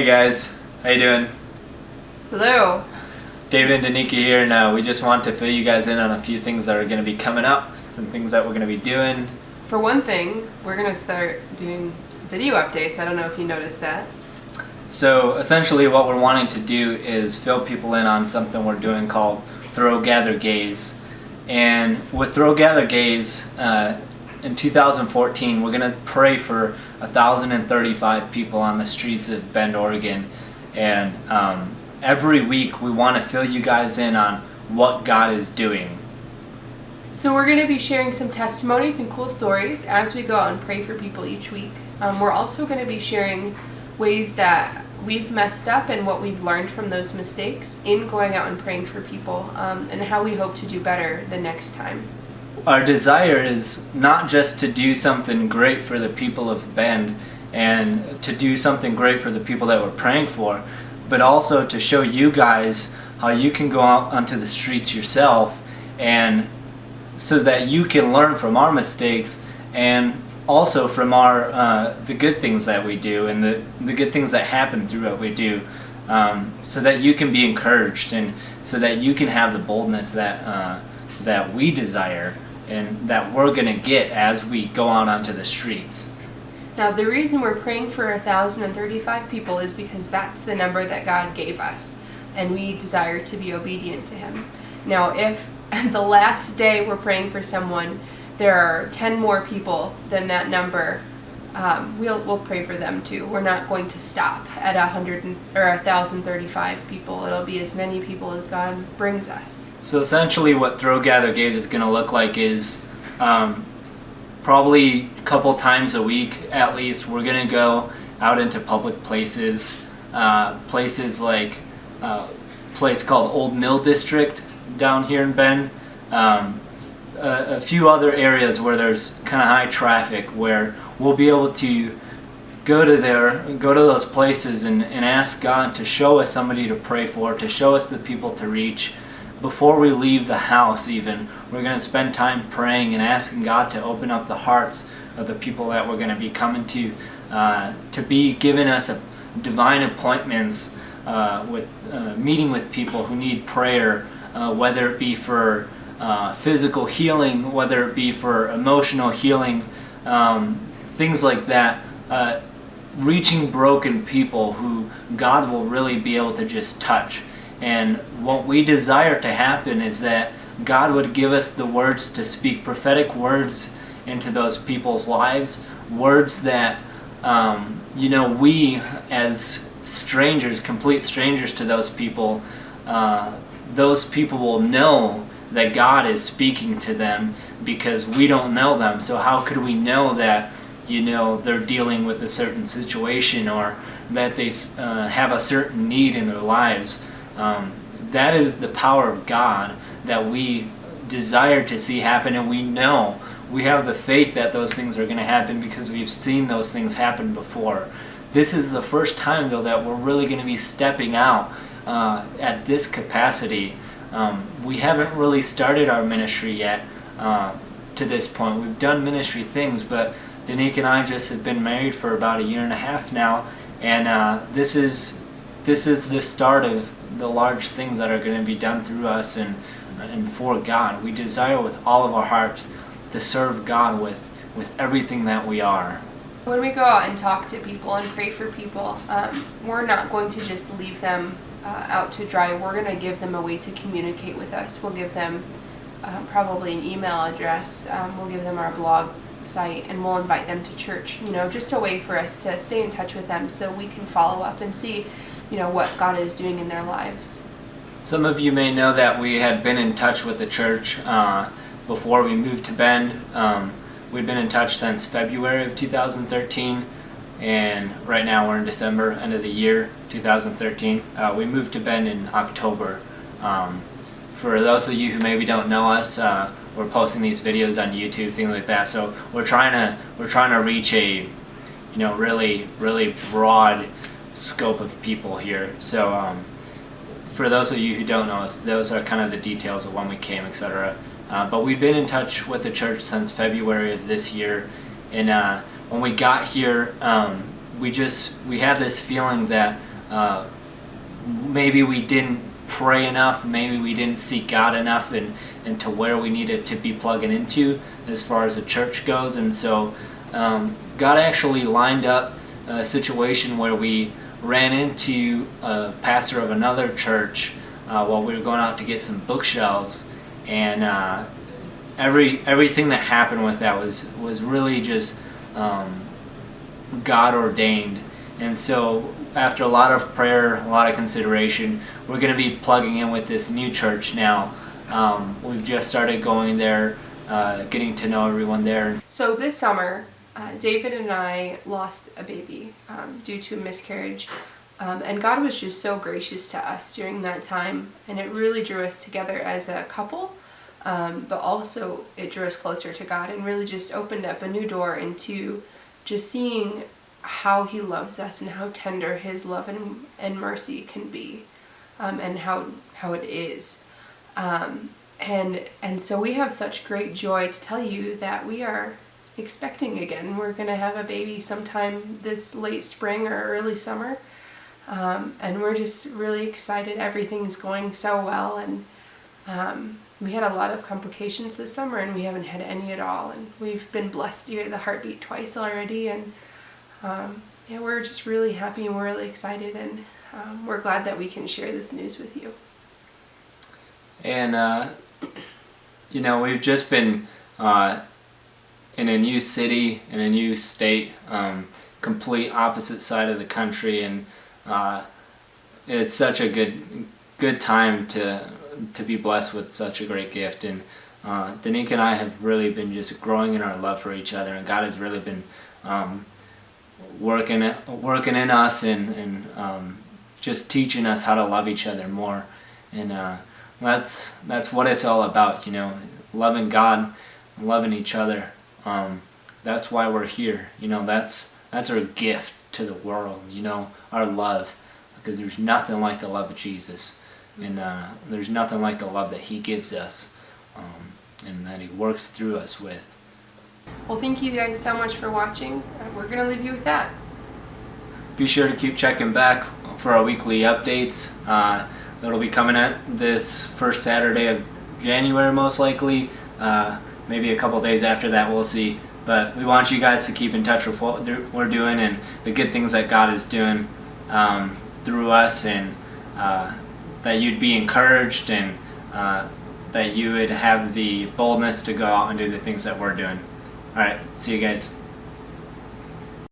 Hey guys, how you doing? Hello. David and Danike here, and we just want to fill you guys in on a few things that are going to be coming up, some things that we're going to be doing. For one thing, we're going to start doing video updates. I don't know if you noticed that. So essentially what we're wanting to do is fill people in on something we're doing called Throw, Gather, Gaze. And with Throw, Gather, Gaze, in 2014 we're going to pray for 1,035 people on the streets of Bend, Oregon. And every week we want to fill you guys in on what God is doing. So we're going to be sharing some testimonies and cool stories as we go out and pray for people each week. We're also going to be sharing ways that we've messed up and what we've learned from those mistakes in going out and praying for people, and how we hope to do better the next time. Our desire is not just to do something great for the people of Bend and to do something great for the people that we're praying for, but also to show you guys how you can go out onto the streets yourself, and so that you can learn from our mistakes and also from our the good things that we do and the good things that happen through what we do, so that you can be encouraged and so that you can have the boldness that we desire and that we're going to get as we go out onto the streets. Now, the reason we're praying for 1,035 people is because that's the number that God gave us, and we desire to be obedient to Him. Now, if the last day we're praying for someone, there are 10 more people than that number, we'll pray for them too. We're not going to stop at 1,035 people. It'll be as many people as God brings us. So essentially what Throw, Gather, Gaze is going to look like is probably a couple times a week at least we're going to go out into public places, places like a place called Old Mill District down here in Bend, a few other areas where there's kind of high traffic, where we'll be able to go to those places and ask God to show us somebody to pray for, to show us the people to reach. Before we leave the house even, we're going to spend time praying and asking God to open up the hearts of the people that we're going to be coming to be giving us divine appointments with meeting with people who need prayer, whether it be for physical healing, whether it be for emotional healing, things like that, reaching broken people who God will really be able to just touch. And what we desire to happen is that God would give us the words to speak prophetic words into those people's lives, words that we as strangers, complete strangers to those people will know that God is speaking to them because we don't know them. So how could we know that they're dealing with a certain situation or that they have a certain need in their lives? That is the power of God that we desire to see happen, and we know we have the faith that those things are going to happen because we've seen those things happen before. This is the first time though that we're really going to be stepping out at this capacity. We haven't really started our ministry yet to this point. We've done ministry things, but Danike and I just have been married for about a year and a half now, and this is the start of the large things that are going to be done through us and for God. We desire with all of our hearts to serve God with everything that we are. When we go out and talk to people and pray for people, we're not going to just leave them out to dry. We're going to give them a way to communicate with us. We'll give them probably an email address. We'll give them our blog site, and we'll invite them to church. Just a way for us to stay in touch with them so we can follow up and see what God is doing in their lives. Some of you may know that we had been in touch with the church before we moved to Bend. We've been in touch since February of 2013, and right now we're in December, end of the year 2013. We moved to Bend in October. For those of you who maybe don't know us, we're posting these videos on YouTube, things like that. So we're trying to reach a really broad scope of people here. So for those of you who don't know us, those are kind of the details of when we came, etc. But we've been in touch with the church since February of this year, and when we got here, we had this feeling that maybe we didn't pray enough, maybe we didn't seek God enough and to where we needed to be plugging into as far as the church goes. And so God actually lined up a situation where we ran into a pastor of another church while we were going out to get some bookshelves, and everything that happened with that was really just God ordained. And so after a lot of prayer, a lot of consideration, we're going to be plugging in with this new church now. We've just started going there, getting to know everyone there. So this summer, David and I lost a baby due to a miscarriage. And God was just so gracious to us during that time. And it really drew us together as a couple. But also it drew us closer to God and really just opened up a new door into just seeing how He loves us and how tender His love and mercy can be, and how it is. And so we have such great joy to tell you that we are expecting again. We're going to have a baby sometime this late spring or early summer. And we're just really excited. Everything's going so well, and we had a lot of complications this summer, and we haven't had any at all. And we've been blessed to hear the heartbeat twice already, and yeah, we're just really happy and we're really excited, and we're glad that we can share this news with you. And we've just been in a new city, in a new state, complete opposite side of the country, and it's such a good time to be blessed with such a great gift. And Danike and I have really been just growing in our love for each other, and God has really been working in us and just teaching us how to love each other more. And that's what it's all about, loving God and loving each other. That's why we're here. That's our gift to the world, our love, because there's nothing like the love of Jesus, and there's nothing like the love that He gives us, and that He works through us with. Well, thank you guys so much for watching. We're going to leave you with that. Be sure to keep checking back for our weekly updates. That'll be coming at this first Saturday of January, most likely. Maybe a couple days after that, we'll see. But we want you guys to keep in touch with what we're doing and the good things that God is doing through us, and that you'd be encouraged, and that you would have the boldness to go out and do the things that we're doing. All right, see you guys.